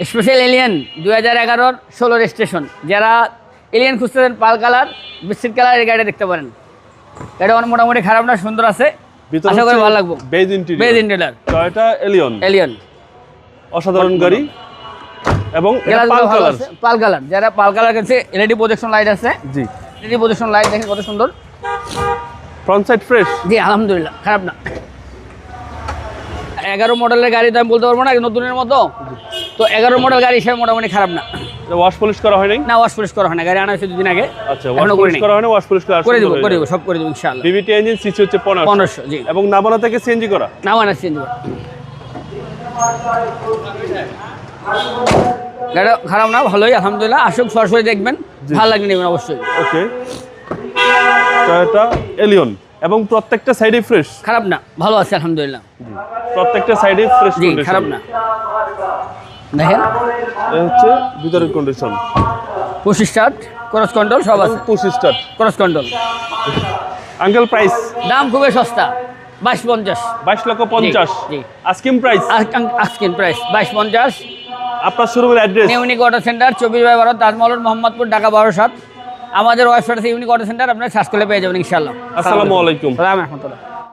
Special alien 2011-র 16 registration. যারা alien খুঁজতেছেন পাল কালার বিস্কিট কালার এই গাড়িটা দেখতে পারেন। এটা মোটামুটি খারাপ না, সুন্দর আছে, আশা করি ভালো লাগবে। বেজ ইন্টেরিয়র টয়োটা এলিয়ন অসাধারণ গাড়ি এবং এটা পাল কালার যারা পাল কালার কাছে এলইডি প্রজেকশন লাইট আছে। জি, এলইডি প্রজেকশন লাইট দেখেন কত সুন্দর। Front side fresh. জি আলহামদুলিল্লাহ, খারাপ না। 11 মডেলের গাড়ি তো আমি বলতে পারবো না নতুনের মতো, তো 11 মডেল গাড়ি হিসেবে মোটামুটি খারাপ না। ওয়াশ পলিশ করা হয় নাই? না, ওয়াশ পলিশ করা হয় না, গাড়ি আনা হয়েছে 2 দিন আগে। আচ্ছা, ওয়াশ পলিশ করা হয় না, ওয়াশ পলিশ করে দিব সব করে দিব ইনশাআল্লাহ। বিবিটি ইঞ্জিন, সিসি হচ্ছে 1500। জি, এবং নাবানা থেকে সিএনজি করা? নাবানা সিএনজি করা। গাড়ি খারাপ না, ভালোই আলহামদুলিল্লাহ। আসুক, সরাসরি দেখবেন, ভালো লাগবে নেবেন অবশ্যই। ওকে, টয়োটা এলিয়ন এবং প্রত্যেকটা সাইডে ফ্রেশ। খারাপ না, ভালো আছে আলহামদুলিল্লাহ। প্রত্যেকটা সাইডে ফ্রেশ। জি, খারাপ না। দেখেন এই হচ্ছে ভিতরের condition. Push start, cross control সব আছে। Push start, cross control. Uncle price? দাম খুবই সস্তা, 2250। 22,50,000। জি, আস্কিং প্রাইস? Asking price 2250। আপনার শোরুমের address? Unique auto centre, 24/12, Taj Mahal, Mohammadpur, Dhaka 12/7। আমাদের ওয়েবসাইট আছে ইউনিক অটো সেন্টার, আপনারা সার্চ করলে পেয়ে যাবেন ইনশাআল্লাহ। আসসালামু আলাইকুম। ওয়া রাহমাতুল্লাহ।